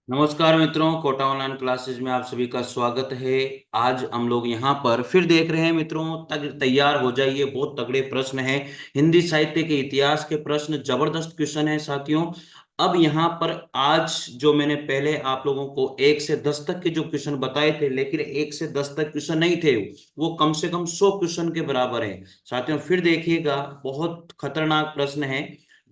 नमस्कार मित्रों, Kota online classes में आप सभी का स्वागत है। आज हम लोग यहाँ पर फिर देख रहे हैं मित्रों, तैयार हो जाइए, बहुत तगड़े प्रश्न हैं। हिंदी साहित्य के इतिहास के प्रश्न जबरदस्त क्वेश्चन है साथियों। अब यहाँ पर आज जो मैंने पहले आप लोगों को 1 से 10 तक के जो क्वेश्चन बताए थे, लेकिन 1 से 10 तक क्वेश्चन नहीं थे, वो कम से कम 100 क्वेश्चन के बराबर है साथियों। फिर देखिएगा, बहुत खतरनाक प्रश्न है।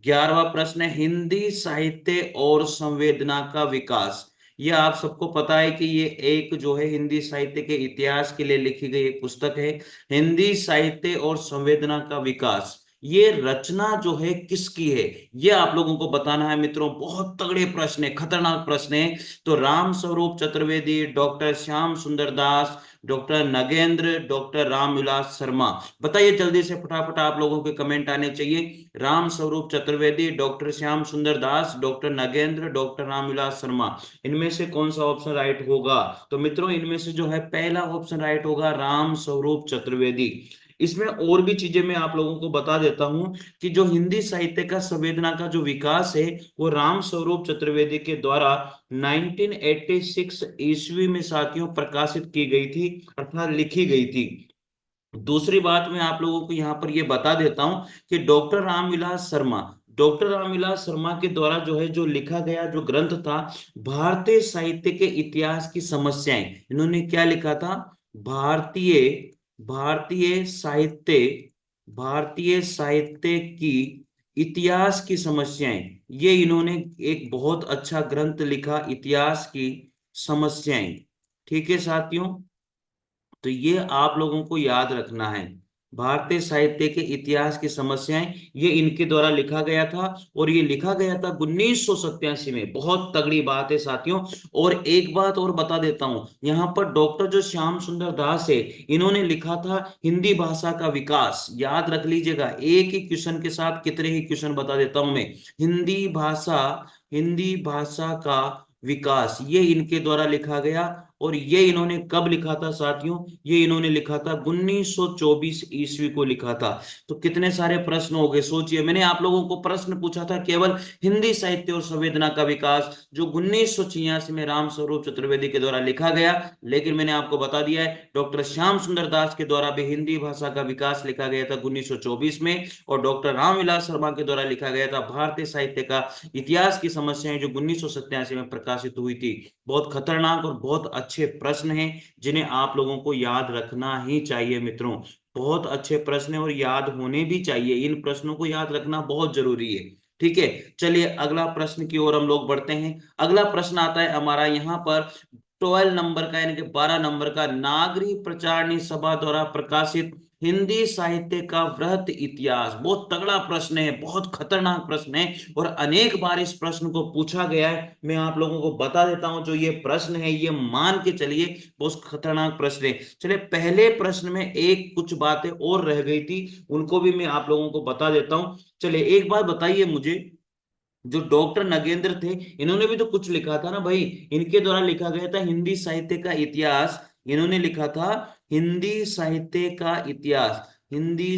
11वां प्रश्न है, हिंदी साहित्य और संवेदना का विकास। ये आप सबको पता है कि ये एक जो है हिंदी साहित्य के इतिहास के लिए लिखी गई एक पुस्तक है। हिंदी साहित्य और संवेदना का विकास, ये रचना जो है किसकी है, ये आप लोगों को बताना है मित्रों। बहुत तगड़े प्रश्न है, खतरनाक प्रश्न है। तो राम स्वरूप चतुर्वेदी, डॉक्टर श्याम सुंदर दास, डॉक्टर नगेंद्र, डॉक्टर रामविलास शर्मा। बताइए जल्दी से, फटाफट आप लोगों के कमेंट आने चाहिए। राम स्वरूप चतुर्वेदी, डॉक्टर श्याम सुंदर दास, डॉक्टर नगेंद्र, डॉक्टर रामविलास शर्मा, इनमें से कौन सा ऑप्शन राइट होगा? तो मित्रों, इनमें से जो है पहला ऑप्शन राइट होगा, राम स्वरूप चतुर्वेदी। इसमें और भी चीजें मैं आप लोगों को बता देता हूं कि जो हिंदी साहित्य का संवेदना का जो विकास है, वो राम स्वरूप चतुर्वेदी के द्वारा 1986 ईस्वी में साथियों प्रकाशित की गई थी, अर्थात लिखी गई थी। दूसरी बात मैं आप लोगों को यहाँ पर ये बता देता हूं कि डॉक्टर रामविलास शर्मा के द्वारा जो है जो लिखा गया जो ग्रंथ था, भारतीय साहित्य के इतिहास की समस्याएं। इन्होंने क्या लिखा था? भारतीय भारतीय साहित्य भारतीय साहित्य की इतिहास की समस्याएं। ये इन्होंने एक बहुत अच्छा ग्रंथ लिखा, इतिहास की समस्याएं। ठीक है साथियों, तो ये आप लोगों को याद रखना है। भारतीय साहित्य के इतिहास की समस्याएं, ये इनके द्वारा लिखा गया था, और ये लिखा गया था 1987 में। बहुत तगड़ी बात है साथियों। और एक बात और बता देता हूं, यहाँ पर डॉक्टर जो श्याम सुंदर दास है, इन्होंने लिखा था हिंदी भाषा का विकास। याद रख लीजिएगा, एक ही क्वेश्चन के साथ कितने ही क्वेश्चन बता देता हूं मैं। हिंदी भाषा का विकास, ये इनके द्वारा लिखा गया। और ये इन्होंने कब लिखा था साथियों? ये इन्होंने लिखा था 1924 ईस्वी को लिखा था। तो कितने सारे प्रश्न हो गए, सोचिए। मैंने आप लोगों को प्रश्न पूछा था केवल हिंदी साहित्य और संवेदना का विकास, जो 1986 में राम स्वरूप चतुर्वेदी के द्वारा लिखा गया। लेकिन मैंने आपको बता दिया है, डॉक्टर श्याम सुंदर दास के द्वारा भी हिंदी भाषा का विकास लिखा गया था 1924 में। और डॉक्टर रामविलास शर्मा के द्वारा लिखा गया था भारतीय साहित्य का इतिहास की समस्याएं, जो 1987 में प्रकाशित हुई थी। बहुत खतरनाक और बहुत अच्छे प्रश्न हैं, जिन्हें आप लोगों को याद रखना ही चाहिए मित्रों। बहुत अच्छे प्रश्न हैं और याद होने भी चाहिए। इन प्रश्नों को याद रखना बहुत जरूरी है। ठीक है, चलिए अगला प्रश्न की ओर हम लोग बढ़ते हैं। अगला प्रश्न आता है हमारा यहाँ पर 12 नंबर का, यानी कि 12 नंबर का। नागरिक प्रचारणी सभा द्वारा प्रकाशित हिंदी साहित्य का वृहत इतिहास। बहुत तगड़ा प्रश्न है, बहुत खतरनाक प्रश्न है, और अनेक बार इस प्रश्न को पूछा गया है। मैं आप लोगों को बता देता हूं, जो ये प्रश्न है, ये मान के चलिए बहुत खतरनाक प्रश्न है। चलिए, पहले प्रश्न में एक कुछ बातें और रह गई थी, उनको भी मैं आप लोगों को बता देता हूं। चलिए, एक बात बताइए मुझे, जो डॉक्टर नगेंद्र थे, इन्होंने भी तो कुछ लिखा था ना भाई। इनके द्वारा लिखा गया था हिंदी साहित्य का इतिहास। इन्होंने लिखा था हिंदी साहित्य का इतिहास। हिंदी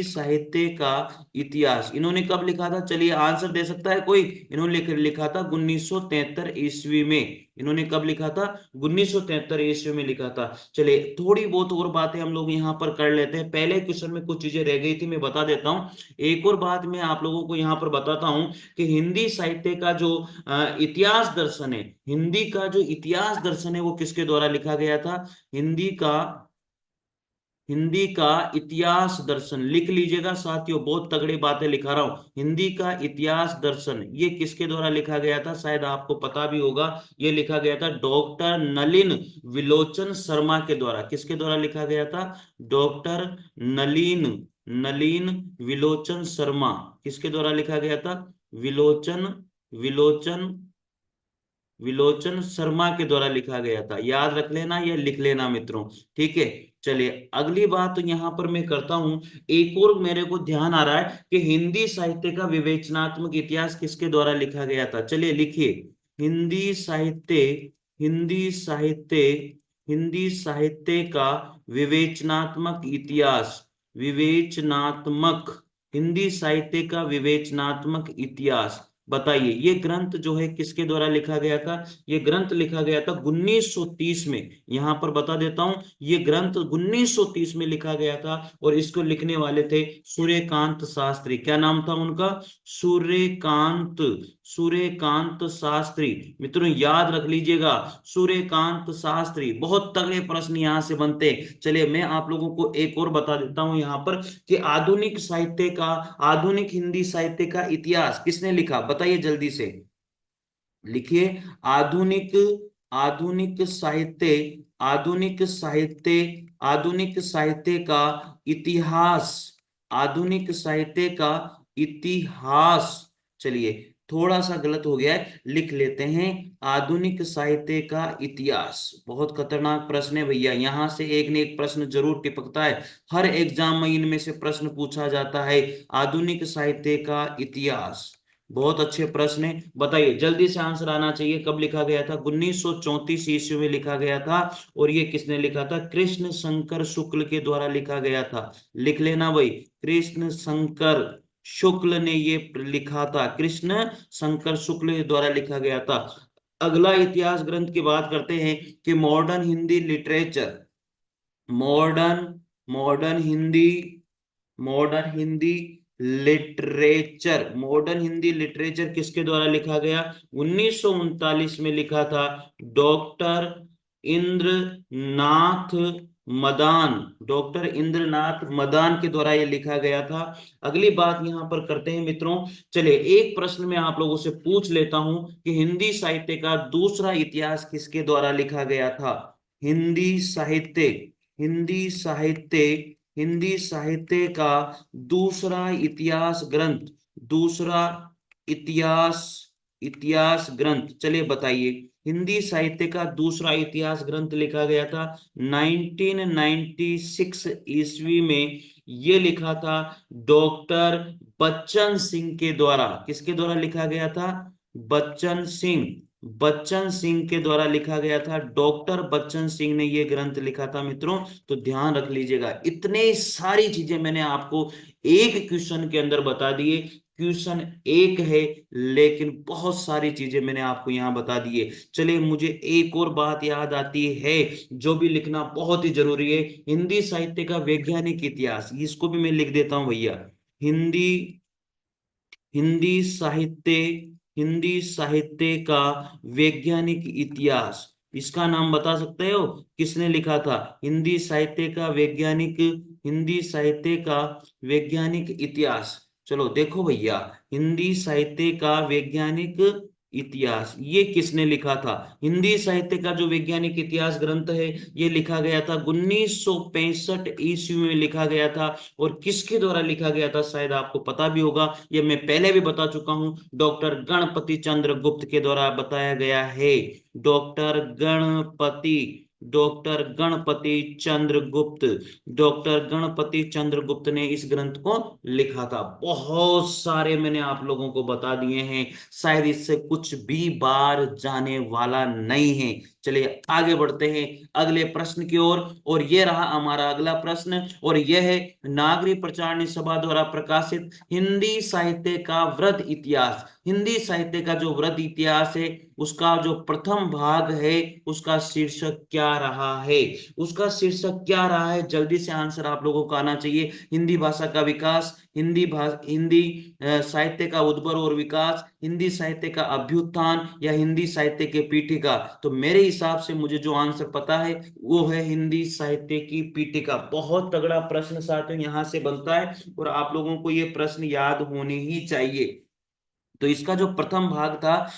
साहित्य का इतिहास इन्होंने कब लिखा था? चलिए, आंसर दे सकता है कोई? इन्होंने लिखा था 1973 ईस्वी में। इन्होंने कब लिखा था? 1973 ईस्वी में लिखा था। चलिए, थोड़ी बहुत और बातें हम लोग यहाँ पर कर लेते हैं। पहले क्वेश्चन में कुछ चीजें रह गई थी, मैं बता देता हूँ। एक और बात मैं आप लोगों को यहाँ पर बताता हूँ कि हिंदी साहित्य का जो इतिहास दर्शन है, हिंदी का जो इतिहास दर्शन है, वो किसके द्वारा लिखा गया था? हिंदी का इतिहास दर्शन लिख लीजिएगा साथियों, बहुत तगड़ी बातें लिखा रहा हूं। हिंदी का इतिहास दर्शन, ये किसके द्वारा लिखा गया था? शायद आपको पता भी होगा। ये लिखा गया था डॉक्टर नलिन विलोचन शर्मा के द्वारा। किसके द्वारा लिखा गया था? डॉक्टर नलिन नलिन विलोचन शर्मा। किसके द्वारा लिखा गया था? विलोचन विलोचन विलोचन शर्मा के द्वारा लिखा गया था। याद रख लेना, ये लिख लेना मित्रों। ठीक है, चलिए अगली बात तो यहां पर मैं करता हूं। एक और मेरे को ध्यान आ रहा है कि हिंदी साहित्य का विवेचनात्मक इतिहास किसके द्वारा लिखा गया था? चलिए लिखिए, हिंदी साहित्य हिंदी साहित्य हिंदी साहित्य का विवेचनात्मक इतिहास विवेचनात्मक हिंदी साहित्य का विवेचनात्मक इतिहास। बताइए ये ग्रंथ जो है किसके द्वारा लिखा गया था? ये ग्रंथ लिखा गया था 1930 में। यहां पर बता देता हूं, ये ग्रंथ 1930 में लिखा गया था और इसको लिखने वाले थे सूर्यकांत शास्त्री। क्या नाम था उनका? सूर्यकांत, सूर्यकांत शास्त्री। मित्रों याद रख लीजिएगा, सूर्यकांत शास्त्री। बहुत तगड़े प्रश्न यहां से बनते हैं। चलिए मैं आप लोगों को एक और बता देता हूं यहां पर कि आधुनिक साहित्य का, आधुनिक हिंदी साहित्य का इतिहास किसने लिखा? बताइए जल्दी से, लिखिए। आधुनिक, आधुनिक साहित्य, आधुनिक साहित्य, आधुनिक साहित्य का इतिहास, आधुनिक साहित्य का इतिहास। चलिए थोड़ा सा गलत हो गया है, लिख लेते हैं आधुनिक साहित्य का इतिहास। बहुत खतरनाक प्रश्न है भैया, यहां से एक न एक प्रश्न जरूर टिपकता है। हर एग्जाम में इनमें से प्रश्न पूछा जाता है। आधुनिक साहित्य का इतिहास, बहुत अच्छे प्रश्न है। बताइए जल्दी से आंसर आना चाहिए। कब लिखा गया था? 1934 ईस्वी में लिखा गया था। और ये किसने लिखा था? कृष्ण शंकर शुक्ल के द्वारा लिखा गया था। लिख लेना भाई, कृष्ण शंकर शुक्ल ने ये लिखा था, कृष्ण शंकर शुक्ल के द्वारा लिखा गया था। अगला इतिहास ग्रंथ की बात करते हैं कि modern Hindi literature, modern, modern Hindi, modern Hindi literature, modern Hindi literature किसके द्वारा लिखा गया? 1939 में लिखा था डॉक्टर इंद्रनाथ मदान, डॉक्टर इंद्रनाथ मदान के द्वारा ये लिखा गया था। अगली बात यहां पर करते हैं मित्रों। चलिए एक प्रश्न मैं आप लोगों से पूछ लेता हूं कि हिंदी साहित्य का दूसरा इतिहास किसके द्वारा लिखा गया था? हिंदी साहित्य, हिंदी साहित्य, हिंदी साहित्य का दूसरा इतिहास ग्रंथ, दूसरा इतिहास, इतिहास ग्रंथ, चलिए बताइए। हिंदी साहित्य का दूसरा इतिहास ग्रंथ लिखा गया था 1996 ईस्वी में। ये लिखा था डॉक्टर बच्चन सिंह के द्वारा। किसके द्वारा लिखा गया था? बच्चन सिंह, बच्चन सिंह के द्वारा लिखा गया था। डॉक्टर बच्चन सिंह ने ये ग्रंथ लिखा था मित्रों। तो ध्यान रख लीजिएगा, इतने सारी चीजें मैंने आपको एक क्वेश्चन के अंदर बता दिए। क्वेश्चन एक है लेकिन बहुत सारी चीजें मैंने आपको यहां बता दी है। चलिए मुझे एक और बात याद आती है जो भी लिखना बहुत ही जरूरी है। हिंदी साहित्य का वैज्ञानिक इतिहास, इसको भी मैं लिख देता हूं भैया। हिंदी, हिंदी साहित्य, हिंदी साहित्य का वैज्ञानिक इतिहास, इसका नाम बता सकते हो किसने लिखा था? हिंदी साहित्य का वैज्ञानिक, हिंदी साहित्य का वैज्ञानिक इतिहास। चलो देखो भैया, हिंदी साहित्य का वैज्ञानिक इतिहास ये किसने लिखा था? हिंदी साहित्य का जो वैज्ञानिक इतिहास ग्रंथ है ये लिखा गया था 1965 ईस्वी में लिखा गया था। और किसके द्वारा लिखा गया था शायद आपको पता भी होगा, ये मैं पहले भी बता चुका हूं, डॉक्टर गणपति चंद्र गुप्त के द्वारा बताया गया है। Doctor Ganpati, doctor Ganpati Chandragupta, doctor Ganpati Chandragupta ने इस ग्रंथ को लिखा था। बहुत सारे मैंने आप लोगों को बता दिए हैं, शायद इससे कुछ भी बार जाने वाला नहीं है। चलिए आगे बढ़ते हैं अगले प्रश्न की ओर। और यह रहा हमारा अगला प्रश्न, और यह है नागरिक प्रचारणी सभा द्वारा प्रकाशित हिंदी साहित्य का वृहद इतिहास। हिंदी साहित्य का जो वृहद इतिहास है उसका जो प्रथम भाग है उसका शीर्षक क्या रहा है? उसका शीर्षक क्या रहा है? जल्दी से आंसर आप लोगों को आना चाहिए। हिंदी भाषा का विकास, हिंदी भाषा, हिंदी साहित्य का उद्भव और विकास, हिंदी साहित्य का अभ्युत्थान, या हिंदी साहित्य के पीठिका। तो मेरे हिसाब से मुझे जो आंसर पता है वो है हिंदी साहित्य की पीठिका। बहुत तगड़ा प्रश्न साथियों यहां से बनता है और आप लोगों को ये प्रश्न याद होने ही चाहिए। तो इसका जो प्रथम भाग था,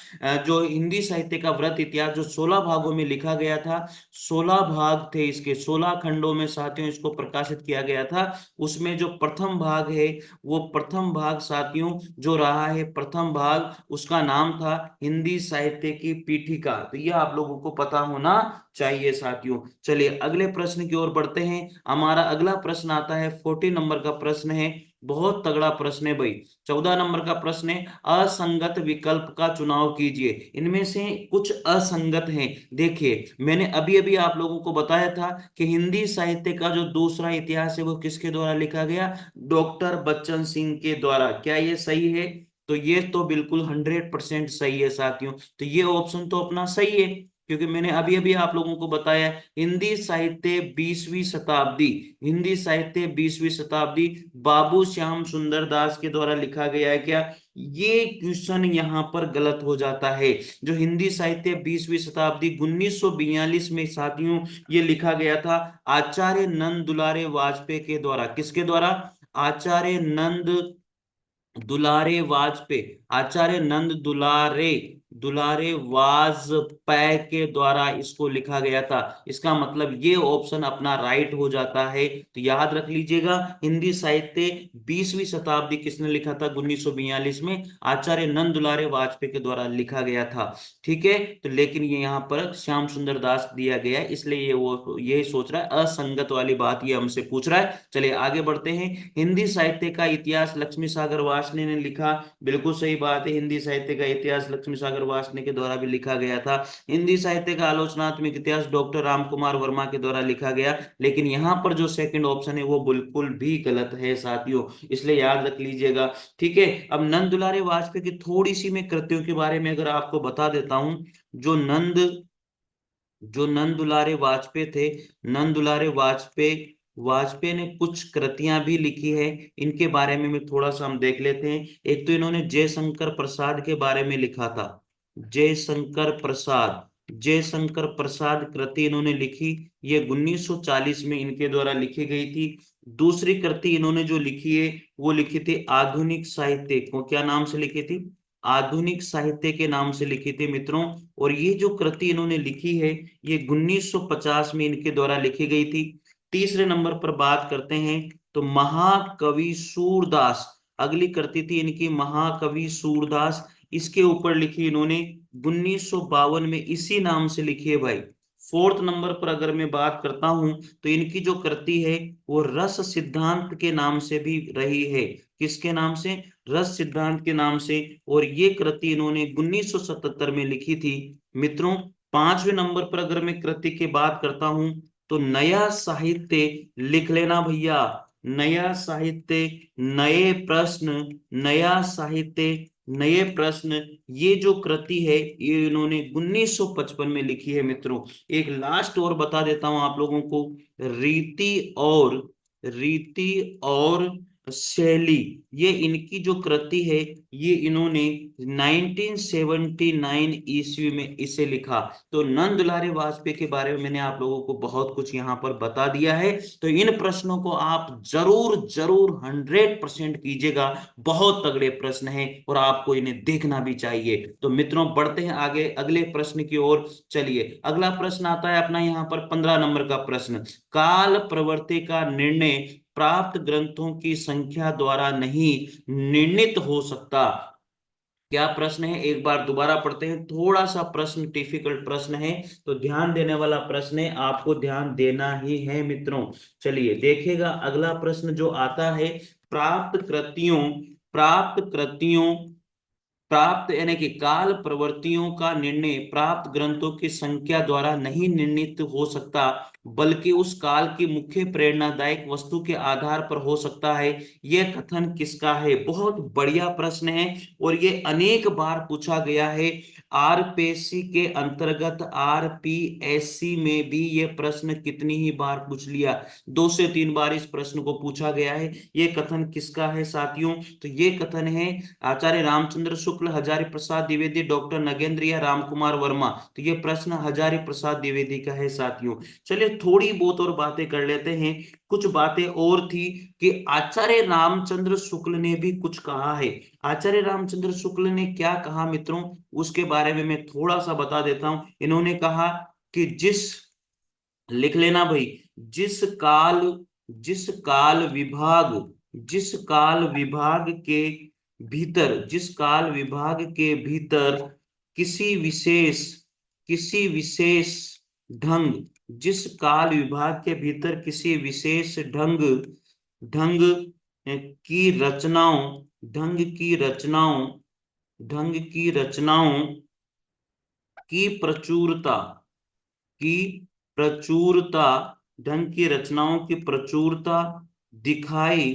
जो हिंदी साहित्य का वृहत इतिहास, जो 16 भागों में लिखा गया था, 16 भाग थे इसके, 16 खंडों में साथियों इसको प्रकाशित किया गया था। उसमें जो प्रथम भाग है, वो प्रथम भाग साथियों जो रहा है, प्रथम भाग उसका नाम था हिंदी साहित्य की पीठिका। तो ये आप लोगों को पता होना चाहिए साथियों। चलिए अगले प्रश्न की ओर बढ़ते हैं। हमारा अगला प्रश्न आता है 40 नंबर का प्रश्न है। बहुत तगड़ा प्रश्न है भाई। 14 नंबर का प्रश्न है, असंगत विकल्प का चुनाव कीजिए। इनमें से कुछ असंगत हैं। देखिए मैंने अभी अभी आप लोगों को बताया था कि हिंदी साहित्य का जो दूसरा इतिहास है वो किसके द्वारा लिखा गया? डॉक्टर बच्चन सिंह के द्वारा। क्या ये सही है? तो ये तो बिल्कुल 100% सही है साथियों। तो ये ऑप्शन तो अपना सही है, क्योंकि मैंने अभी अभी आप लोगों को बताया हिंदी साहित्य 20वीं शताब्दी, हिंदी साहित्य 20वीं शताब्दी बाबू श्याम सुंदर दास के द्वारा लिखा गया है क्या। ये क्वेश्चन यहाँ पर गलत हो जाता है। जो हिंदी साहित्य 20वीं शताब्दी 1942 में साथियों ये लिखा गया था आचार्य नंद दुलारे वाजपेयी के द्वारा। किसके द्वारा? आचार्य नंद दुलारे वाजपेयी, आचार्य नंद दुलारे दुलारे वाजपेयी के द्वारा इसको लिखा गया था। इसका मतलब ये ऑप्शन अपना राइट हो जाता है। तो याद रख लीजिएगा हिंदी साहित्य 20वीं शताब्दी किसने लिखा था? 1942 में आचार्य नंद दुलारे वाजपेयी के द्वारा लिखा गया था। ठीक है, तो लेकिन ये यहाँ पर श्याम सुंदर दास दिया गया है, इसलिए ये वो यही सोच रहा है, असंगत वाली बात ये हमसे पूछ रहा है। चलिए आगे बढ़ते हैं। हिंदी साहित्य का इतिहास लक्ष्मी सागर वार्ष्णेय ने लिखा। बिल्कुल सही बात है, हिंदी साहित्य का इतिहास लक्ष्मी सागर वार्ष्णेय के द्वारा भी लिखा गया था। हिंदी साहित्य का आलोचनात्मक इतिहास डॉक्टर राम कुमार वर्मा के द्वारा लिखा गया। लेकिन यहाँ पर जो सेकंड ऑप्शन है वो बिल्कुल भी गलत है साथियों, इसलिए याद रख लीजिएगा। ठीक है, अब नंद दुलारे वाजपेयी की थोड़ी सी मैं कृतियों के बारे में अगर आपको बता देता हूं। जो नंद जो नंद दुलारे वाजपेयी थे, नंद दुलारे वाजपेयी वाजपेयी ने कुछ कृतियां भी लिखी है। इनके बारे में मैं थोड़ा सा हम देख लेते हैं। एक तो इन्होंने जयशंकर प्रसाद के बारे में लिखा था। जयशंकर प्रसाद, जयशंकर प्रसाद कृति इन्होंने लिखी। ये 1940 में इनके द्वारा लिखी गई थी। दूसरी कृति इन्होंने जो लिखी है वो लिखी थी आधुनिक साहित्य को, क्या नाम से लिखी थी? आधुनिक साहित्य के नाम से लिखी थी मित्रों। और ये जो कृति इन्होंने लिखी है ये 1950 में इनके द्वारा लिखी गई थी। तीसरे नंबर पर बात करते हैं तो महाकवि सूरदास, अगली कृति थी इनकी महाकवि सूरदास। इसके ऊपर लिखी इन्होंने 1952 में, इसी नाम से लिखी है भाई। फोर्थ नंबर पर अगर मैं बात करता हूं तो इनकी जो कृति है वो रस सिद्धांत के नाम से भी रही है। किसके नाम से? रस सिद्धांत के नाम से। और ये कृति इन्होंने 1977 में लिखी थी मित्रों। पांचवें नंबर पर अगर मैं कृति की बात करता हूं तो नया साहित्य लिख लेना भैया। नया साहित्य, नए प्रश्न, नया साहित्य, नए प्रश्न, ये जो कृति है ये इन्होंने 1955 में लिखी है मित्रों। एक लास्ट और बता देता हूं आप लोगों को, रीति और शैली, ये इनकी जो कृति है ये इन्होंने 1979 ईस्वी में इसे लिखा। तो नंद दुलारे वाजपेयी के बारे में मैंने आप लोगों को बहुत कुछ यहाँ पर बता दिया है। तो इन प्रश्नों को आप जरूर जरूर 100% कीजिएगा। बहुत तगड़े प्रश्न हैं और आपको इन्हें देखना भी चाहिए। तो मित्रों बढ़ते हैं आगे अगले प्रश्न की ओर। चलिए अगला प्रश्न आता है अपना यहाँ पर 15 नंबर का प्रश्न। काल प्रवृत्ति का निर्णय प्राप्त ग्रंथों की संख्या द्वारा नहीं निर्णित हो सकता। क्या प्रश्न है एक बार दोबारा पढ़ते हैं, थोड़ा सा प्रश्न डिफिकल्ट प्रश्न है तो ध्यान देने वाला प्रश्न है, आपको ध्यान देना ही है मित्रों। चलिए देखिएगा अगला प्रश्न जो आता है, प्राप्त कृतियों प्राप्त कृतियों प्राप्त यानी कि काल प्रवृत्तियों का निर्णय प्राप्त ग्रंथों की संख्या द्वारा नहीं निर्णित हो सकता, बल्कि उस काल की मुख्य प्रेरणादायक वस्तु के आधार पर हो सकता है। यह कथन किसका है? बहुत बढ़िया प्रश्न है और ये अनेक बार पूछा गया है। आरपीएससी के अंतर्गत आरपीएससी में भी ये प्रश्न कितनी ही बार पूछ लिया, 2 से 3 बार इस प्रश्न को पूछा गया है। ये कथन किसका है साथियों? तो ये कथन है आचार्य रामचंद्र शुक्ल, हजारी प्रसाद द्विवेदी, डॉक्टर नगेंद्र या राम कुमार वर्मा। तो ये प्रश्न हजारी प्रसाद द्विवेदी का है साथियों। चलिए थोड़ी बहुत और बातें कर लेते हैं। कुछ बातें और थी कि आचार्य रामचंद्र शुक्ल ने भी कुछ कहा है। आचार्य रामचंद्र शुक्ल ने क्या कहा मित्रों, उसके बारे में मैं थोड़ा सा बता देता हूं। इन्होंने कहा कि लिख लेना भाई, जिस काल जिस काल विभाग जिस काल विभाग के जिस काल विभाग के भीतर किसी विशेष ढंग जिस काल विभाग के भीतर किसी विशेष ढंग की रचनाओं ढंग की रचनाओं ढंग की रचनाओं की प्रचुरता की प्रचुरता ढंग की रचनाओं की प्रचुरता दिखाई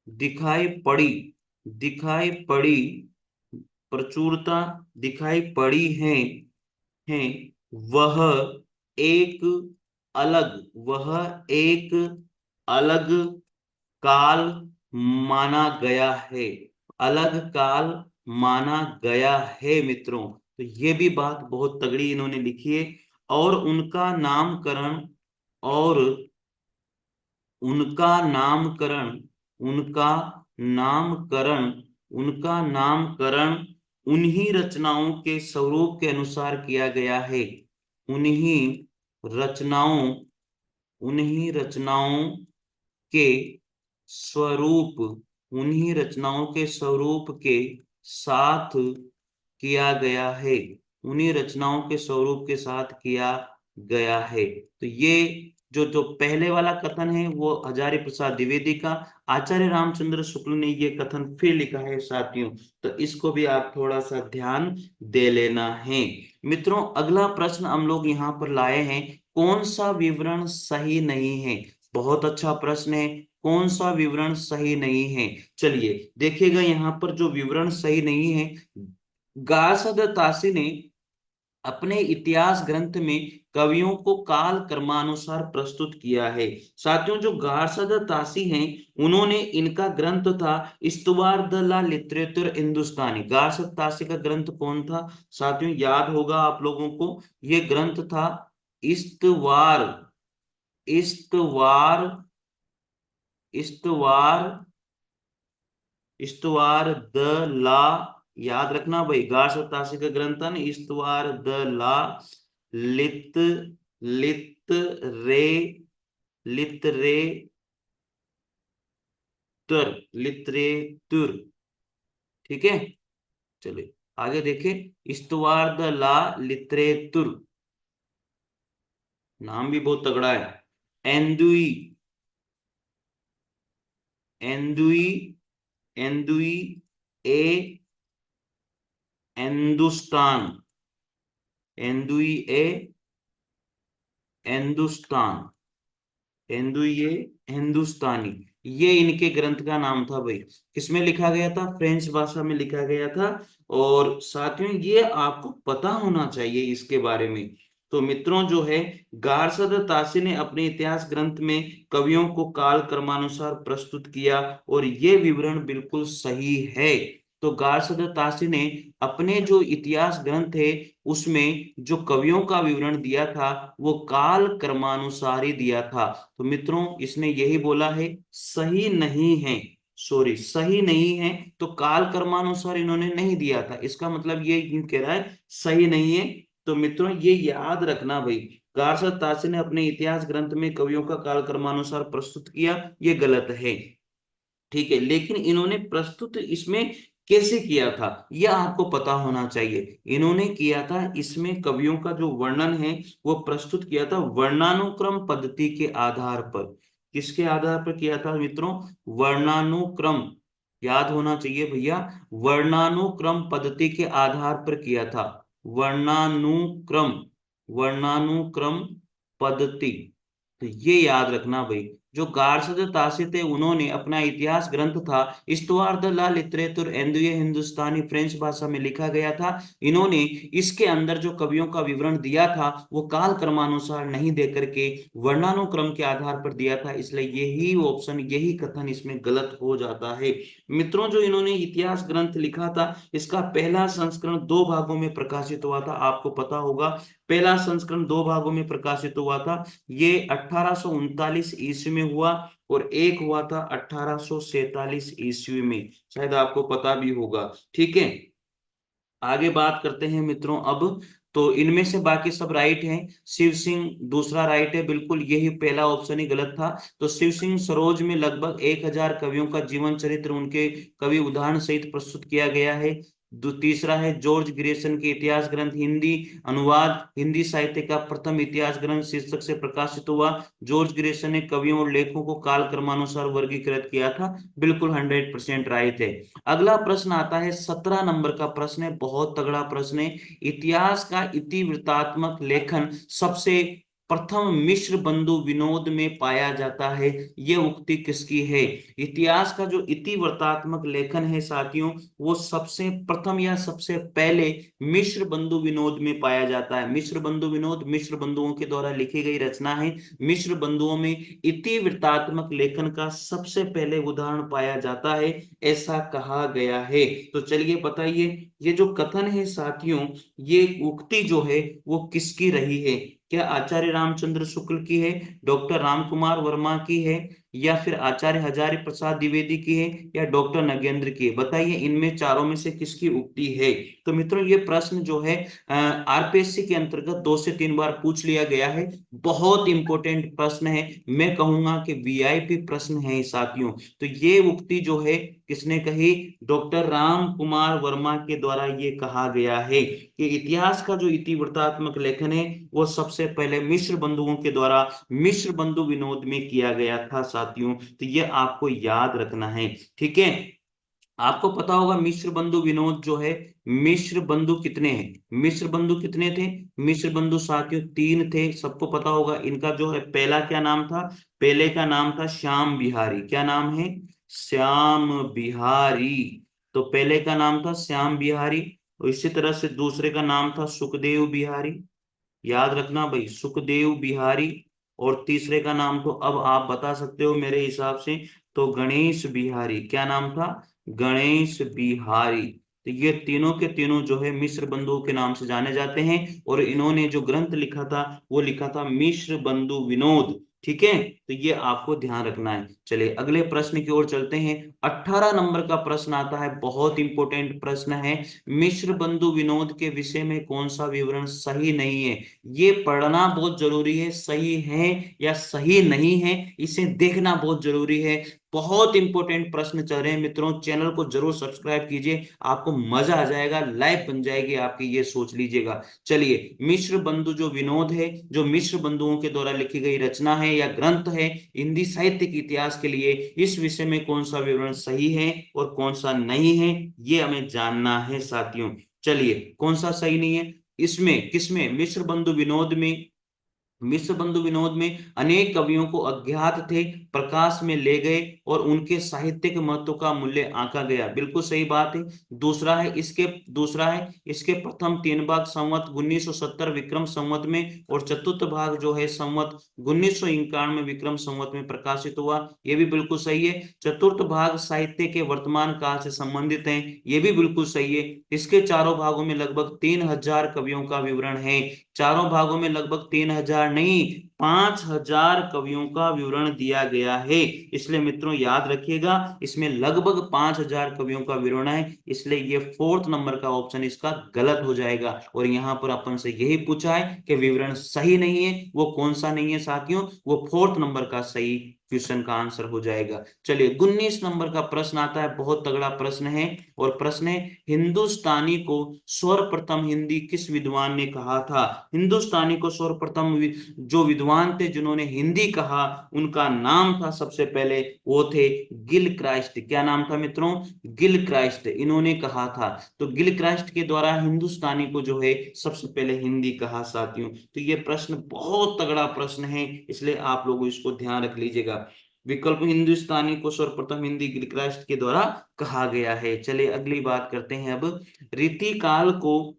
दिखाई पड़ी दिखाई पड़ी प्रचुरता दिखाई पड़ी है वह एक वह एक अलग काल माना गया है, अलग काल माना गया है मित्रों। तो ये भी बात बहुत तगड़ी इन्होंने लिखी है। और और उनका नामकरण उनका नामकरण उनका नामकरण उन्हीं रचनाओं के स्वरूप के अनुसार किया गया है। उन्हीं रचनाओं उन्हीं रचनाओं के स्वरूप उन्हीं रचनाओं के स्वरूप के साथ किया गया है। उन्हीं रचनाओं के स्वरूप के साथ किया गया है। तो ये जो जो पहले वाला कथन है वो हजारी प्रसाद द्विवेदी का, आचार्य रामचंद्र शुक्ल ने ये कथन फिर लिखा है साथियों। तो इसको भी आप थोड़ा सा ध्यान दे लेना है मित्रों। अगला प्रश्न हम लोग यहाँ पर लाए हैं, कौन सा विवरण सही नहीं है। बहुत अच्छा प्रश्न है, कौन सा विवरण सही नहीं है। चलिए देखिएगा यहाँ पर जो विवरण सही नहीं है, गार्सद तासी ने अपने इतिहास ग्रंथ में कवियों को काल क्रमानुसार प्रस्तुत किया है। साथियों जो गार्सद तासी हैं, उन्होंने इनका ग्रंथ था इस्तवार द ला लिटरेचर हिंदुस्तानी। गार्सद तासी का ग्रंथ कौन था साथियों, याद होगा आप लोगों को, ये ग्रंथ था इस्तवार इस्तवार इस्तवार इस्तवार द ला, याद रखना भाई, गार सतासी का ग्रंथ था ना इस्तवार द ला लित लित रे लित रे तर लिटरेचर। ठीक है, चलिए आगे देखें, इस्तवार द ला लिटरेचर, नाम भी बहुत तगड़ा है। एंदुई एंदुई एंदुई ए हिंदुस्तान एंदुई ए हिंदुस्तान हिंदुई ए हिंदुस्तानी, ये इनके ग्रंथ का नाम था भाई। किसमें लिखा गया था, फ्रेंच भाषा में लिखा गया था। और साथियों ये आपको पता होना चाहिए इसके बारे में। तो मित्रों जो है, गार्सद तासी ने अपने इतिहास ग्रंथ में कवियों को काल क्रमानुसार प्रस्तुत किया और ये विवरण बिल्कुल सही है। तो गार्सद तासी ने अपने जो इतिहास ग्रंथ है उसमें जो कवियों का विवरण दिया था वो काल क्रमानुसार ही दिया था। तो मित्रों इसने यही बोला है सही नहीं है, सॉरी सही नहीं है, तो काल कर्मानुसार इन्होंने नहीं दिया था, इसका मतलब ये क्यों कह रहा है सही नहीं है। तो मित्रों ये याद रखना भाई, गार्सद तासी ने अपने इतिहास ग्रंथ में कवियों का काल कर्मानुसार प्रस्तुत किया, ये गलत है। ठीक है, लेकिन इन्होंने प्रस्तुत इसमें कैसे किया था यह आपको पता होना चाहिए। इन्होंने किया था इसमें कवियों का जो वर्णन है वो प्रस्तुत किया था वर्णानुक्रम पद्धति के आधार पर। किसके आधार पर किया था मित्रों, वर्णानुक्रम, याद होना चाहिए भैया, वर्णानुक्रम पद्धति के आधार पर किया था। वर्णानुक्रम वर्णानुक्रम पद्धति, तो ये याद रखना भाई। जो गार्सद तासी थे उन्होंने अपना इतिहास ग्रंथ था इस्तवार द ला लिटरेचर एंदुए हिंदुस्तानी, फ्रेंच भाषा में लिखा गया था। इन्होंने इसके अंदर जो कवियों का विवरण दिया था वो काल क्रमानुसार नहीं दे करके वर्णानुक्रम के आधार पर दिया था, इसलिए यही ऑप्शन यही कथन इसमें गलत हो जाता है। मित्रों जो इन्होंने इतिहास ग्रंथ लिखा था इसका पहला संस्करण 2 भागों में प्रकाशित हुआ था, आपको पता होगा। पहला संस्करण 2 भागों में प्रकाशित हुआ था, ये 1839 ईस्वी में हुआ और एक हुआ था 1847 ईस्वी में, शायद आपको पता भी होगा। ठीक है, आगे बात करते हैं मित्रों अब। तो इनमें से बाकी सब राइट हैं, शिव सिंह दूसरा राइट है बिल्कुल, यही पहला ऑप्शन ही गलत था। तो शिव सिंह सरोज में लगभग 1000 कवियों का जीवन चरित्र उनके कवि उदाहरण सहित प्रस्तुत किया गया है। तीसरा है जॉर्ज ग्रेसन के इतिहास ग्रंथ हिंदी अनुवाद, हिंदी साहित्य का प्रथम इतिहास ग्रंथ शीर्षक से प्रकाशित हुआ। जॉर्ज ग्रेसन ने कवियों और लेखकों को काल क्रमानुसार वर्गीकृत किया था, बिल्कुल 100% राइट है। अगला प्रश्न आता है 17 नंबर का प्रश्न है, बहुत तगड़ा प्रश्न है। इतिहास का इतिवृत्तात्मक लेखन सबसे प्रथम मिश्र बंधु विनोद में पाया जाता है, ये उक्ति किसकी है? इतिहास का जो इतिवृत्तात्मक लेखन है साथियों, वो सबसे प्रथम या सबसे पहले मिश्र बंधु विनोद में पाया जाता है। मिश्र बंधु विनोद मिश्र बंधुओं के द्वारा लिखी गई रचना है। मिश्र बंधुओं में इतिवृत्तात्मक लेखन का सबसे पहले उदाहरण पाया जाता है, ऐसा कहा गया है। तो चलिए बताइए, ये जो कथन है साथियों, ये उक्ति जो है वो किसकी रही है? क्या आचार्य रामचंद्र शुक्ल की है, डॉक्टर रामकुमार वर्मा की है, या फिर आचार्य हजारी प्रसाद द्विवेदी की है, या डॉक्टर नगेंद्र की है? बताइए, इनमें चारों में से किसकी उक्ति है? तो मित्रों, ये प्रश्न जो है आरपीएससी के अंतर्गत 2 से 3 बार पूछ लिया गया है। बहुत इंपॉर्टेंट प्रश्न है, मैं कहूंगा कि वीआईपी प्रश्न है साथियों। तो ये उक्ति जो है किसने कही? डॉक्टर राम कुमार वर्मा के द्वारा ये कहा गया है कि इतिहास का जो इतिवृत्तात्मक लेखन है वो सबसे पहले मिश्र बंधुओं के द्वारा मिश्र बंधु विनोद में किया गया था साथियों। तो ये आपको याद रखना है, ठीक है। आपको पता होगा मिश्र बंधु विनोद जो है, मिश्र बंधु कितने हैं? मिश्र बंधु कितने थे? मिश्र बंधु साथियों 3 थे, सबको पता होगा। इनका जो है पहला क्या नाम था? पहले का नाम था श्याम बिहारी। क्या नाम है? श्याम बिहारी। तो पहले का नाम था श्याम बिहारी, और इसी तरह से दूसरे का नाम था सुखदेव बिहारी। याद रखना भाई, सुखदेव बिहारी। और तीसरे का नाम तो अब आप बता सकते हो मेरे हिसाब से, तो गणेश बिहारी। क्या नाम था? गणेश बिहारी। तो ये तीनों के तीनों जो है मिश्र बंधुओं के नाम से जाने जाते हैं, और इन्होंने जो ग्रंथ लिखा था वो लिखा था मिश्र बंधु विनोद, ठीक है। तो ये आपको ध्यान रखना है। चलिए अगले प्रश्न की ओर चलते हैं। 18 नंबर का प्रश्न आता है, बहुत इंपॉर्टेंट प्रश्न है। मिश्र बंधु विनोद के विषय में कौन सा विवरण सही नहीं है? ये पढ़ना बहुत जरूरी है, सही है या सही नहीं है इसे देखना बहुत जरूरी है। बहुत इंपॉर्टेंट प्रश्न चल रहे हैं मित्रों, चैनल को जरूर सब्सक्राइब कीजिए, आपको मजा आ जाएगा, लाइफ बन जाएगी आपकी, ये सोच लीजिएगा। चलिए, मिश्र बंधु जो विनोद है, जो मिश्र बंधुओं के द्वारा लिखी गई रचना है या ग्रंथ है हिंदी साहित्य के इतिहास के लिए, इस विषय में कौन सा विवरण सही है और कौन सा नहीं है, ये हमें जानना है साथियों। चलिए, कौन सा सही नहीं है? इसमें किसमें? मिश्र बंधु विनोद में। मिश्र बंधु विनोद में अनेक कवियों को अज्ञात थे प्रकाश में ले गए और उनके साहित्यिक महत्व का मूल्य आंका गया। बिल्कुल सही बात है। दूसरा है इसके प्रथम 3 भाग संवत 1970 विक्रम संवत में, और चतुर्थ भाग जो है संवत 1991 विक्रम संवत में प्रकाशित हुआ। ये भी बिल्कुल सही है। चतुर्थ भाग साहित्य के वर्तमान काल से संबंधित है, ये भी बिल्कुल सही है। इसके चारों भागों में लगभग 3000 कवियों का विवरण है। चारों भागों में लगभग 3000 नहीं, 5000 कवियों का विवरण दिया गया है। इसलिए मित्रों याद रखिएगा, इसमें लगभग 5000 कवियों का विवरण है, इसलिए ये 4th नंबर का ऑप्शन इसका गलत हो जाएगा। और यहाँ पर अपन से यही पूछा है कि विवरण सही नहीं है, वो कौन सा नहीं है साथियों? वो 4th नंबर का सही क्वेश्चन का आंसर हो जाएगा। चलिए 19 नंबर का प्रश्न आता है, बहुत तगड़ा प्रश्न है। और प्रश्न है, हिंदुस्तानी को सर्वप्रथम हिंदी किस विद्वान ने कहा था? हिंदुस्तानी को सर्वप्रथम जो विद्वान थे जिन्होंने हिंदी कहा, उनका नाम था सबसे पहले, वो थे गिल क्राइस्ट। क्या नाम था मित्रों? गिल क्राइस्ट, इन्होंने कहा था। तो गिल क्राइस्ट के द्वारा हिंदुस्तानी को जो है सबसे पहले हिंदी कहा साथियों। तो ये प्रश्न बहुत तगड़ा प्रश्न है, इसलिए आप लोग इसको ध्यान रख लीजिएगा। विकल्प हिंदुस्तानी को सर्वप्रथम हिंदी गिल क्राइस्ट के द्वारा कहा गया है। चलिए अगली बात करते हैं अब। रीति काल को,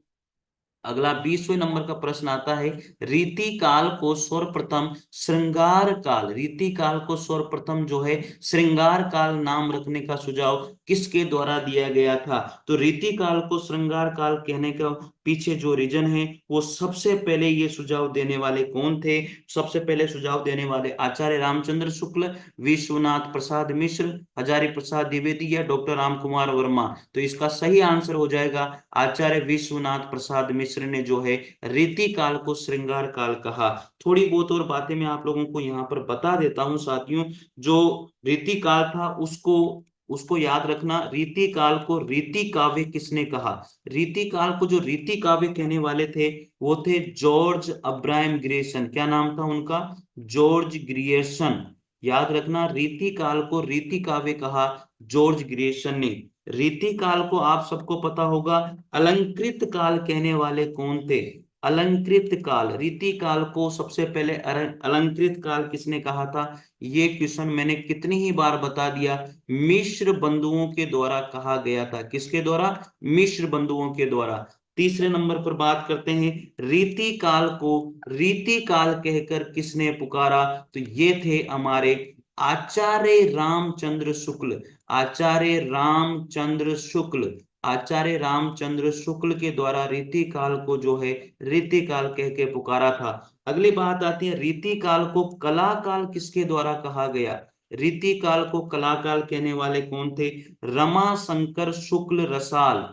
अगला 20वें नंबर का प्रश्न आता है, रीति काल को सर्वप्रथम श्रृंगार काल, रीति काल को सर्वप्रथम जो है श्रृंगार काल नाम रखने का सुझाव किसके द्वारा दिया गया था? तो रीति काल को श्रृंगार काल कहने का पीछे जो रीजन है, वो सबसे पहले ये सुझाव देने वाले कौन थे? सबसे पहले सुझाव देने वाले आचार्य रामचंद्र शुक्ल, विश्वनाथ प्रसाद मिश्र, हजारी प्रसाद द्विवेदी, या डॉक्टर राम कुमार वर्मा। तो इसका सही आंसर हो जाएगा आचार्य विश्वनाथ प्रसाद मिश्र ने जो है रीति काल को श्रृंगार काल कहा। थोड़ी बहुत और बातें मैं आप लोगों को यहाँ पर बता देता हूँ साथियों। जो रीति काल था उसको उसको याद रखना। रीति काल को रीति काव्य किसने कहा? रीति काल को जो रीति काव्य कहने वाले थे वो थे जॉर्ज अब्राहम ग्रेसन। क्या नाम था उनका? George Grierson. याद रखना, रीति काल को रीति काव्य कहा जॉर्ज ग्रियर्सन ने। रीति काल को आप सबको पता होगा अलंकृत काल कहने वाले कौन थे? अलंकृत काल, रीति काल को सबसे पहले अलंकृत काल किसने कहा था? ये क्वेश्चन मैंने कितनी ही बार बता दिया, मिश्र बंधुओं के द्वारा कहा गया था। किसके द्वारा? मिश्र बंधुओं के द्वारा। तीसरे नंबर पर बात करते हैं, रीति काल को रीति काल कहकर किसने पुकारा? तो ये थे हमारे आचार्य रामचंद्र शुक्ल। आचार्य रामचंद्र शुक्ल, आचार्य रामचंद्र शुक्ल के द्वारा रीति काल को जो है रीति काल कह के पुकारा था। अगली बात आती है, रीति काल को कला काल किसके द्वारा कहा गया? रीति काल को कला काल कहने वाले कौन थे? रमाशंकर शुक्ल रसाल।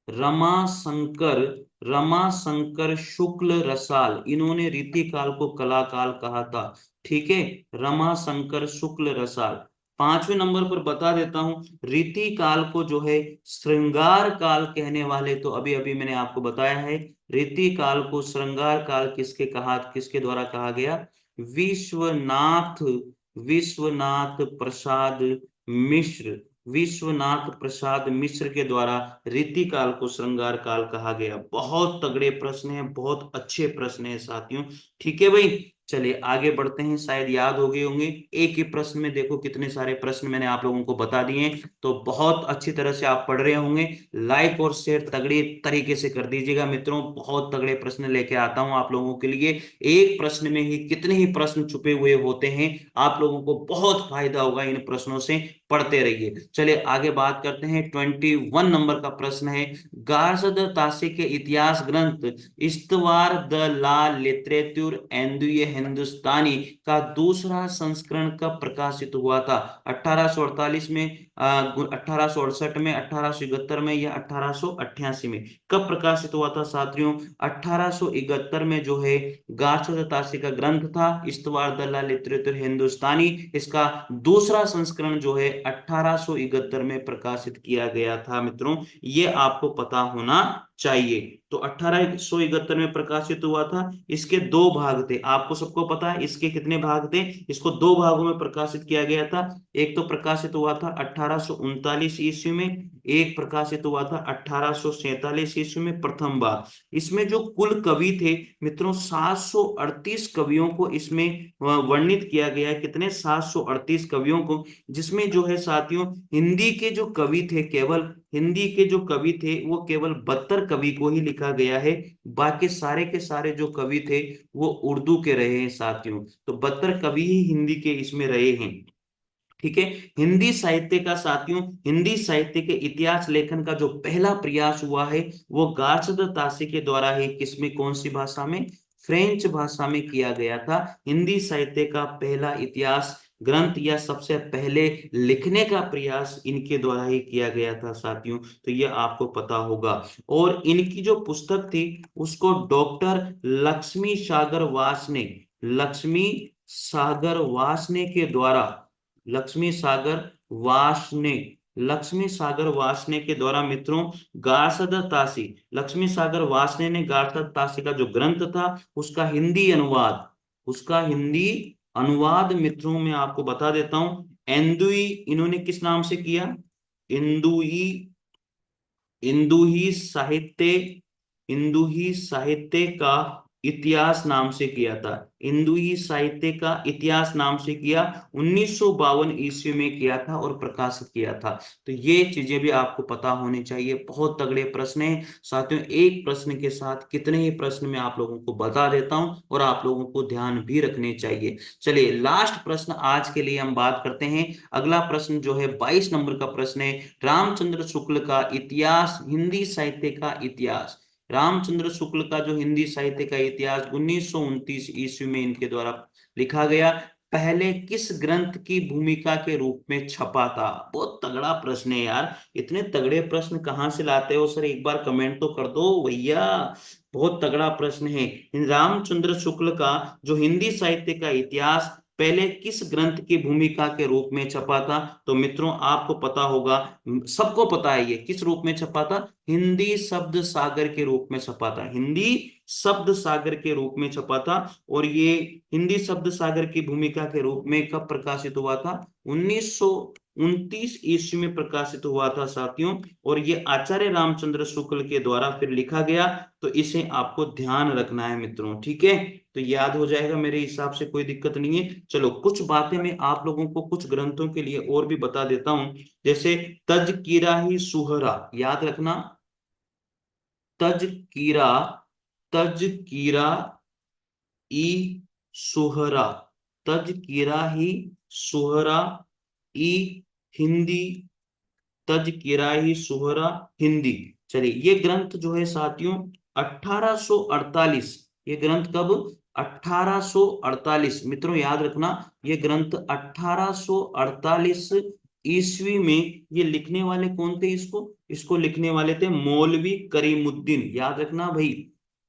रमाशंकर रमाशंकर शुक्ल रसाल, इन्होंने रीति काल को कला काल कहा था। ठीक है, रमाशंकर शुक्ल रसाल। पांचवें नंबर पर बता देता हूं, रीति काल को जो है श्रृंगार काल कहने वाले, तो अभी अभी मैंने आपको बताया है, रीति काल को श्रृंगार काल किसके द्वारा कहा गया? विश्वनाथ विश्वनाथ प्रसाद मिश्र। विश्वनाथ प्रसाद मिश्र के द्वारा रीति काल को श्रृंगार काल कहा गया। बहुत तगड़े प्रश्न हैं, बहुत अच्छे प्रश्न हैं साथियों। ठीक है भाई, चलिए आगे बढ़ते हैं। शायद याद हो गए होंगे, एक ही प्रश्न में देखो कितने सारे प्रश्न मैंने आप लोगों को बता दिए हैं, तो बहुत अच्छी तरह से आप पढ़ रहे होंगे। लाइक और शेयर तगड़े तरीके से कर दीजिएगा मित्रों, बहुत तगड़े प्रश्न लेके आता हूं आप लोगों के लिए। एक प्रश्न में ही कितने ही प्रश्न छुपे हुए होते हैं, आप लोगों को बहुत फायदा होगा इन प्रश्नों से, पढ़ते रहिए। चलिए आगे बात करते हैं। 21 नंबर का प्रश्न है, गार्सद ताशी के इतिहास ग्रंथ इस्तवार द ला लिटरेचर एंडुए हिंदुस्तानी का दूसरा संस्करण कब प्रकाशित हुआ था? 1848 में, 1868 में, 1871 में, या 1888 में? कब प्रकाशित हुआ था साथियों? 1871 में जो है गार्सद ताशी का ग्रंथ था इस्तवार द ला लिटरेचर हिंदुस्तानी, इसका दूसरा संस्करण जो है 1871 में प्रकाशित किया गया था मित्रों। ये आपको पता होना चाहिए। तो 1871 में प्रकाशित हुआ था। इसके दो भाग थे, आपको सबको पता है इसके कितने भाग थे। इसको दो भागों में प्रकाशित किया गया था। एक तो प्रकाशित हुआ था 1839 ईस्वी में, एक प्रकाशित हुआ था 1847 ईस्वी में, प्रथम बार। इसमें जो कुल कवि थे मित्रों, 738 कवियों को इसमें वर्णित किया गया है। कितने? 738 कवियों को, जिसमें जो है साथियों हिंदी के जो कवि थे, केवल हिंदी के जो कवि थे वो केवल 72 कवि को ही लिखा गया है। बाकी सारे के सारे जो कवि थे वो उर्दू के रहे हैं साथियों। तो 72 कवि ही हिंदी के इसमें रहे हैं। ठीक है, हिंदी साहित्य का साथियों, हिंदी साहित्य के इतिहास लेखन का जो पहला प्रयास हुआ है वो गार्सद ताशी के द्वारा ही, किसमें, कौन सी भाषा में? फ्रेंच भाषा में किया गया था। हिंदी साहित्य का पहला इतिहास ग्रंथ या सबसे पहले लिखने का प्रयास इनके द्वारा ही किया गया था साथियों, तो ये आपको पता होगा। और इनकी जो पुस्तक थी उसको डॉक्टर लक्ष्मी सागर वासने, लक्ष्मी सागर वासने के द्वारा, लक्ष्मी सागर वासने, लक्ष्मी सागर वासने के द्वारा मित्रों गार्सद ताशी, लक्ष्मी सागर वासने ने गार्सद ताशी का जो ग्रंथ था उसका हिंदी अनुवाद, उसका हिंदी अनुवाद मित्रों में आपको बता देता हूं, एंदुई, इन्होंने किस नाम से किया? इंदुई, इंदुही साहित्य, इंदुही साहित्य का इतिहास नाम से किया था। इंदुही साहित्य का इतिहास नाम से किया, 1952 ईस्वी में किया था और प्रकाशित किया था। तो ये चीजें भी आपको पता होनी चाहिए। बहुत तगड़े प्रश्न हैं साथियों, एक प्रश्न के साथ कितने ही प्रश्न मैं आप लोगों को बता देता हूं और आप लोगों को ध्यान भी रखने चाहिए। चलिए लास्ट प्रश्न आज के लिए हम बात करते हैं। अगला प्रश्न जो है 22 नंबर का प्रश्न है, रामचंद्र शुक्ल का इतिहास, हिंदी साहित्य का इतिहास। रामचंद्र शुक्ल का जो हिंदी साहित्य का इतिहास 1929 ईस्वी में इनके द्वारा लिखा गया, पहले किस ग्रंथ की भूमिका के रूप में छपा था? बहुत तगड़ा प्रश्न है यार, इतने तगड़े प्रश्न कहां से लाते हो सर, एक बार कमेंट तो कर दो भैया। बहुत तगड़ा प्रश्न है। रामचंद्र शुक्ल का जो हिंदी साहित्य का इतिहास पहले किस ग्रंथ की भूमिका के रूप में छपा था? तो मित्रों आपको पता होगा, सबको पता है ये किस रूप में छपा था, हिंदी शब्द सागर के रूप में छपा था, हिंदी शब्द सागर के रूप में छपा था। और ये हिंदी शब्द सागर की भूमिका के रूप में कब प्रकाशित हुआ था? 29 ईस्वी में प्रकाशित हुआ था साथियों, और ये आचार्य रामचंद्र शुक्ल के द्वारा फिर लिखा गया। तो इसे आपको ध्यान रखना है मित्रों, ठीक है। तो याद हो जाएगा मेरे हिसाब से, कोई दिक्कत नहीं है। चलो कुछ बातें मैं आप लोगों को कुछ ग्रंथों के लिए और भी बता देता हूं, जैसे तजकीरा ही सुहरा, याद रखना। तजकीरा, तजकीरा ई सुहरा, तजकीरा ही सुहरा ई हिंदी, तजकीरा ही सुहरा हिंदी। चलिए ये ग्रंथ जो है साथियों 1848, ये ग्रंथ कब, 1848 मित्रों याद रखना, ये ग्रंथ 1848 ईस्वी में, ये लिखने वाले कौन थे, इसको इसको लिखने वाले थे मौलवी करीमुद्दीन, याद रखना भाई,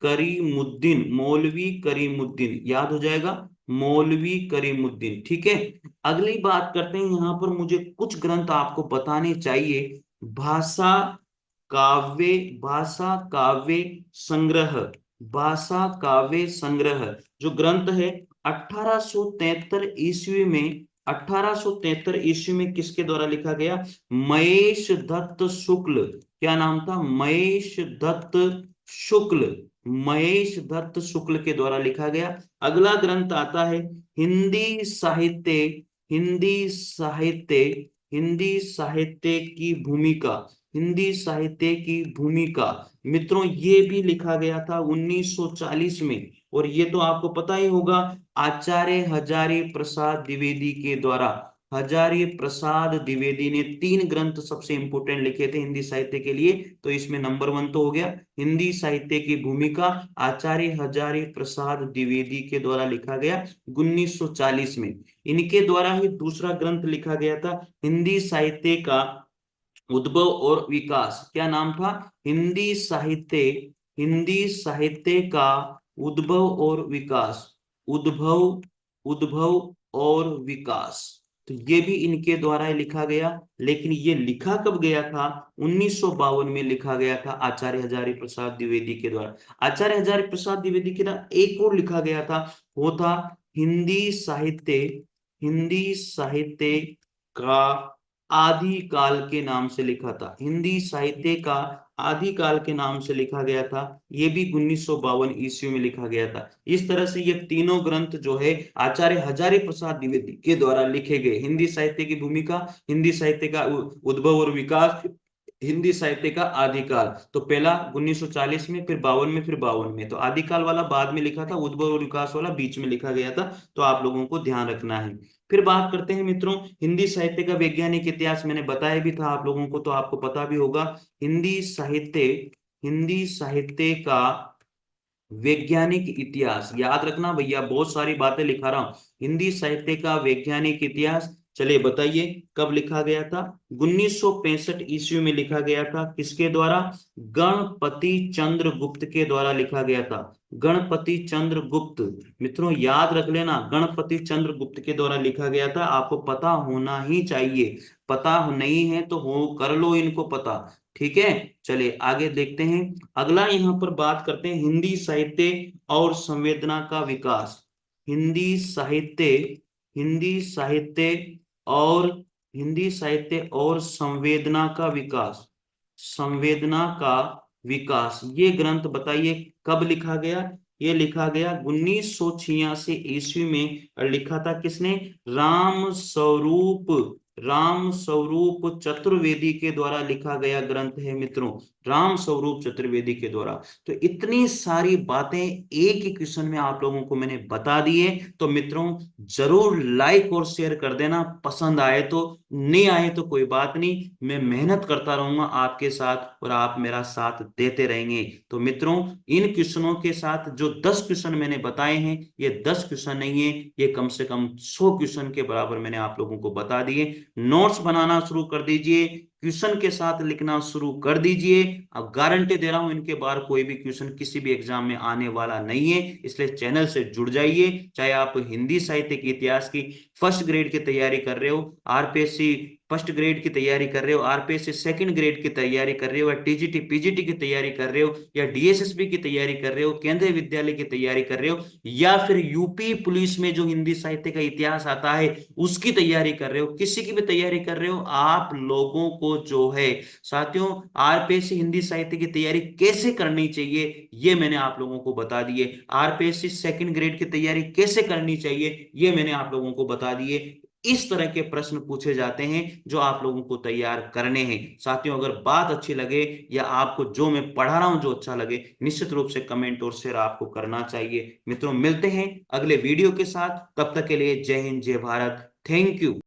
करीमुद्दीन, मौलवी करीमुद्दीन, याद हो जाएगा, मौलवी करीमुद्दीन, ठीक है। अगली बात करते हैं, यहां पर मुझे कुछ ग्रंथ आपको बताने चाहिए। भाषा काव्य, भाषा काव्य संग्रह, भाषा काव्य संग्रह जो ग्रंथ है 1873 ईस्वी में, 1873 ईस्वी में किसके द्वारा लिखा गया, महेश दत्त शुक्ल, क्या नाम था, महेश दत्त शुक्ल, महेश दत्त शुक्ल के द्वारा लिखा गया। अगला ग्रंथ आता है हिंदी साहित्य, हिंदी साहित्य, हिंदी साहित्य की भूमिका, हिंदी साहित्य की भूमिका मित्रों, ये भी लिखा गया था 1940 में, और ये तो आपको पता ही होगा, आचार्य हजारी प्रसाद द्विवेदी के द्वारा। हजारी प्रसाद द्विवेदी ने 3 ग्रंथ सबसे इंपोर्टेंट लिखे थे हिंदी साहित्य के लिए, तो इसमें नंबर 1 तो हो गया हिंदी साहित्य की भूमिका, आचार्य हजारी प्रसाद द्विवेदी के द्वारा लिखा गया 1940 में। इनके द्वारा ही दूसरा ग्रंथ लिखा गया था हिंदी साहित्य का उद्भव और विकास, क्या नाम था, हिंदी साहित्य, हिंदी साहित्य का उद्भव और विकास, उद्भव, उद्भव और विकास। तो ये भी इनके द्वारा ही लिखा गया, लेकिन ये लिखा कब गया था, 1952 में लिखा गया था आचार्य हजारी प्रसाद द्विवेदी के द्वारा। आचार्य हजारी प्रसाद द्विवेदी के द्वारा एक और लिखा गया था, वो था हिंदी साहित्य, हिंदी साहित्य का आदिकाल के नाम से लिखा था, हिंदी साहित्य का आदिकाल के नाम से लिखा गया था, ये भी 1952 ईस्वी में लिखा गया था। इस तरह से ये तीनों ग्रंथ जो है आचार्य हजारी प्रसाद द्विवेदी के द्वारा लिखे गए, हिंदी साहित्य की भूमिका, हिंदी साहित्य का उद्भव और विकास, हिंदी साहित्य का आदिकाल। तो पहला 1940 में, फिर 52 में, फिर 52 में, तो आदिकाल वाला बाद में लिखा था, उद्भव और विकास वाला बीच में लिखा गया था, तो आप लोगों को ध्यान रखना है। फिर बात करते हैं मित्रों हिंदी साहित्य का वैज्ञानिक इतिहास, मैंने बताया भी था आप लोगों को, तो आपको पता भी होगा, हिंदी साहित्य, हिंदी साहित्य का वैज्ञानिक इतिहास, याद रखना भैया, बहुत सारी बातें लिखा रहा हूं, हिंदी साहित्य का वैज्ञानिक इतिहास। चलिए बताइए कब लिखा गया था, 1965 ईस्वी में लिखा गया था, किसके द्वारा, गणपति चंद्र गुप्त के द्वारा लिखा गया था, गणपति चंद्र गुप्त, मित्रों याद रख लेना, गणपति चंद्र गुप्त के द्वारा लिखा गया था, आपको पता होना ही चाहिए, पता नहीं है तो हो कर लो इनको पता, ठीक है। चलिए आगे देखते हैं, अगला यहां पर बात करते हैं हिंदी साहित्य और संवेदना का विकास, हिंदी साहित्य, हिंदी साहित्य और, हिंदी साहित्य और संवेदना का विकास, संवेदना का विकास, ये ग्रंथ बताइए कब लिखा गया, ये लिखा गया 1986 ईस्वी में, और लिखा था किसने, राम स्वरूप, राम स्वरूप चतुर्वेदी के द्वारा लिखा गया ग्रंथ है मित्रों, राम स्वरूप चतुर्वेदी के द्वारा। तो इतनी सारी बातें एक ही क्वेश्चन में आप लोगों को मैंने बता दी है, तो मित्रों जरूर लाइक और शेयर कर देना, पसंद आए तो, नहीं आए तो कोई बात नहीं, मैं मेहनत करता रहूंगा आपके साथ और आप मेरा साथ देते रहेंगे। तो मित्रों इन क्वेश्चनों के साथ जो 10 क्वेश्चन मैंने बताए हैं, ये 10 क्वेश्चन नहीं है, ये कम से कम 100 क्वेश्चन के बराबर मैंने आप लोगों को बता दिए। नोट्स बनाना शुरू कर दीजिए, क्वेश्चन के साथ लिखना शुरू कर दीजिए, अब गारंटी दे रहा हूं इनके बाहर कोई भी क्वेश्चन किसी भी एग्जाम में आने वाला नहीं है, इसलिए चैनल से जुड़ जाइए। चाहे आप हिंदी साहित्य के इतिहास की फर्स्ट ग्रेड की तैयारी कर रहे हो, आरपीएससी फर्स्ट ग्रेड की तैयारी कर रहे हो, आरपीएससी सेकंड ग्रेड की तैयारी कर रहे हो, या टीजीटी पीजीटी की तैयारी कर रहे हो, या डीएसएसबी की तैयारी कर रहे हो, केंद्रीय विद्यालय की तैयारी कर रहे हो, या फिर यूपी पुलिस में जो हिंदी साहित्य का इतिहास आता है उसकी तैयारी कर रहे हो, किसी की भी तैयारी कर रहे हो, आप लोगों को जो है साथियों आरपीएससी हिंदी साहित्य की तैयारी कैसे करनी चाहिए ये मैंने आप लोगों को बता दिए। आरपीएससी सेकंड ग्रेड की तैयारी कैसे करनी चाहिए ये मैंने आप लोगों को बता दिए। इस तरह के प्रश्न पूछे जाते हैं जो आप लोगों को तैयार करने हैं। साथियों अगर बात अच्छी लगे या आपको जो मैं पढ़ा रहा हूं जो अच्छा लगे, निश्चित रूप से कमेंट और शेयर आपको करना चाहिए। मित्रों मिलते हैं अगले वीडियो के साथ, तब तक के लिए जय हिंद जय भारत, थैंक यू।